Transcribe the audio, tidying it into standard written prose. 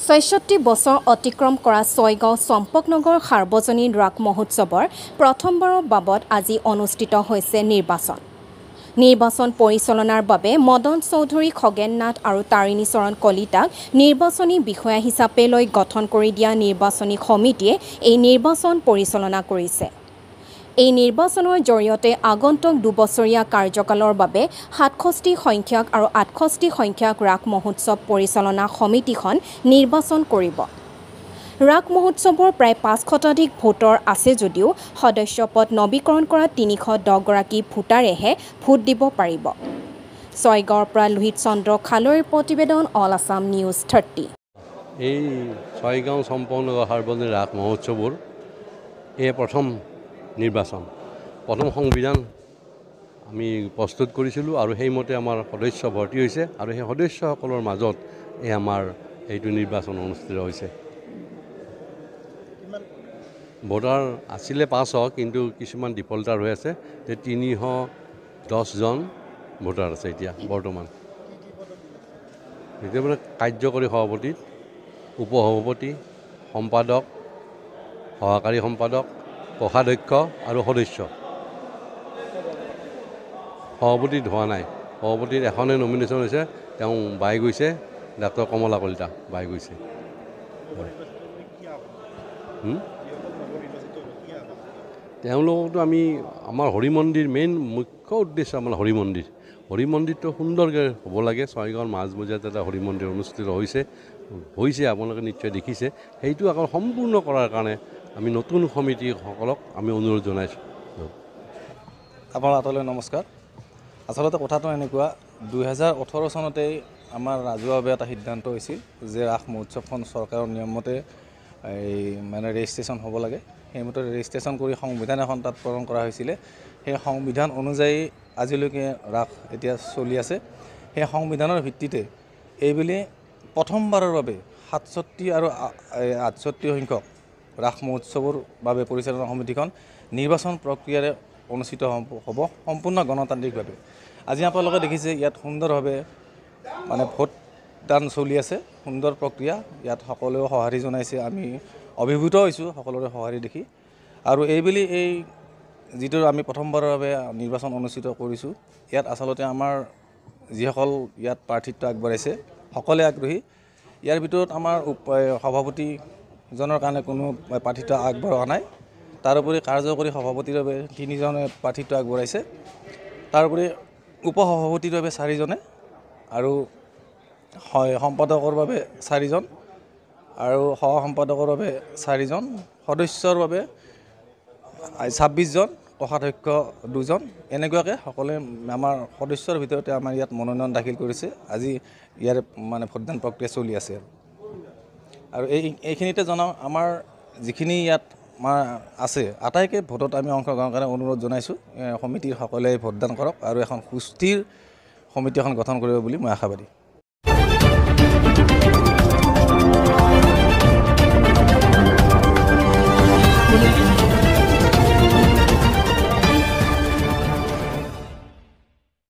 ৬৬ বছৰ অতিক্ৰম কৰা ছয়গাঁও চম্পকনগৰ সাৰ্বজনীন ৰাস মহোৎসৱৰ প্ৰথমবাৰৰ বাবদ আজি অনুষ্ঠিত হৈছে নিৰ্বাচন। নিৰ্বাচন পৰিচালনাৰ বাবে মদন চৌধুৰী খগেন নাথ আৰু তাৰিণী চৰণ কলিতাক নিৰ্বাচনী বিষয়া হিচাপে লৈ গঠন কৰি দিয়া নিৰ্বাচনী সমিতিয়ে এই নিৰ্বাচন পৰিচালনা কৰিছে। এই নিৰ্বাচনৰ জৰিয়তে আগন্তুক দুবছৰীয়া কাৰ্যকালৰ বাবে ৬৭ সংখ্যক আৰু ৬৮ সংখ্যক ৰাস মহোৎসৱ পৰিচালনা সমিতিখন নিৰ্বাচন কৰিব। ৰাস মহোৎসৱৰ প্ৰায় ৫ শতাধিক ভোটৰ আছে যদিও সদস্য পদ নৱীকৰণ কৰা ৩১০ গৰাকী ভোটাৰেহে ভোট দিব পাৰিব। ছয়গাঁৱৰ পৰা লোহিত চন্দ্ৰ খালৈৰ প্ৰতিবেদন অল আছাম নিউজ 30। এই ছয়গাঁও চম্পকনগৰ সাৰ্বজনীন ৰাস মহোৎসৱৰ এই প্ৰথম নিৰ্বাচন, প্ৰথম সংবিধান আমি প্ৰস্তুত কৰিছিলোঁ আৰু সেইমতে আমাৰ সদস্য ভৰ্তি হৈছে আৰু সেই সদস্যসকলৰ মাজত এই আমাৰ এইটো নিৰ্বাচন অনুষ্ঠিত হৈছে। ভোটাৰ আছিলে ৫০০, কিন্তু কিছুমান ডিফল্টাৰ হৈ আছে। ৩১০জন ভোটাৰ আছে এতিয়া বৰ্তমান। এতিয়া মানে কাৰ্যকৰী সভাপতি, উপসভাপতি, সম্পাদক, সহকাৰী সম্পাদক, কোষাধ্যক্ষ আৰু সদস্য। সভাপতিত হোৱা নাই। সভাপতিত এখনে নমিনেশ্যন হৈছে, তেওঁ বাই গৈছে, ডাক্তৰ কমলা কলিতা বাই গৈছে। তেওঁলোকতো আমি আমাৰ হৰি মন্দিৰ মেইন মুখ্য উদ্দেশ্য আমাৰ হৰি মন্দিৰ। হৰি মন্দিৰটো সুন্দৰকৈ হ'ব লাগে। ছয়গাঁৱৰ মাজমজিয়াত এটা হৰি মন্দিৰ অনুষ্ঠিত হৈছে, আপোনালোকে নিশ্চয় দেখিছে। সেইটো আকৌ সম্পূৰ্ণ কৰাৰ কাৰণে আমি নতুন সমিতিসকলক আমি অনুৰোধ জনাইছোঁ। আপোনাৰ আতলৈ নমস্কাৰ। আচলতে কথাটো এনেকুৱা, 2018 চনতেই আমাৰ ৰাজহুৱাভাৱে এটা সিদ্ধান্ত হৈছিল যে ৰাস মহোৎসৱখন চৰকাৰৰ নিয়মমতে ৰেজিষ্ট্ৰেশ্যন হ'ব লাগে। সেইমতে ৰেজিষ্ট্ৰেশ্যন কৰি সংবিধান এখন তাত প্ৰেৰণ কৰা হৈছিলে। সেই সংবিধান অনুযায়ী আজিলৈকে ৰাস এতিয়া চলি আছে। সেই সংবিধানৰ ভিত্তিতে এইবুলি প্ৰথমবাৰৰ বাবে ৬৭ আৰু ৬৮ সংখ্যক ৰাস মহোৎসৱৰ বাবে পৰিচালনা সমিতিখন নিৰ্বাচন প্ৰক্ৰিয়াৰে অনুষ্ঠিত হ'ব, সম্পূৰ্ণ গণতান্ত্ৰিকভাৱে। আজি আপোনালোকে দেখিছে ইয়াত সুন্দৰভাৱে ভোটদান চলি আছে, সুন্দৰ প্ৰক্ৰিয়া। ইয়াত সকলোৱে সঁহাৰি জনাইছে, আমি অভিভূত হৈছোঁ সকলোৰে সঁহাৰি দেখি। আৰু এইবুলি এই যিটো আমি প্ৰথমবাৰৰ বাবে নিৰ্বাচন অনুষ্ঠিত কৰিছোঁ, ইয়াত আচলতে আমাৰ যিসকল ইয়াত প্ৰাৰ্থিত্ব আগবঢ়াইছে সকলোৱে আগ্ৰহী। ইয়াৰ ভিতৰত আমাৰ সভাপতিজনৰ কাৰণে কোনো প্ৰাৰ্থিত্ব আগবঢ়োৱা নাই। তাৰোপৰি কাৰ্যকৰী সভাপতিৰ বাবে ৩জনে প্ৰাৰ্থিত্ব আগবঢ়াইছে। তাৰোপৰি উপসভাপতিৰ বাবে ৪জনে আৰু সম্পাদকৰ বাবে ৪জন আৰু সহ সম্পাদকৰ বাবে ৪জন, সদস্যৰ বাবে ২৬জন, কোষাধ্যক্ষ 2জন। এনেকুৱাকৈ সকলোৱে আমাৰ সদস্যৰ ভিতৰতে আমাৰ ইয়াত মনোনয়ন দাখিল কৰিছে। আজি ইয়াৰ ভোটদান প্ৰক্ৰিয়া চলি আছে। আৰু এইখিনিতে জনাওঁ, আমাৰ যিখিনি ইয়াত আছে আটাইকে ভোটত আমি অংশগ্ৰহণৰ কাৰণে অনুৰোধ জনাইছোঁ। সমিতিৰ সকলোৱে ভোটদান কৰক আৰু এখন সুস্থিৰ সমিতি এখন গঠন কৰিব বুলি মই আশাবাদী।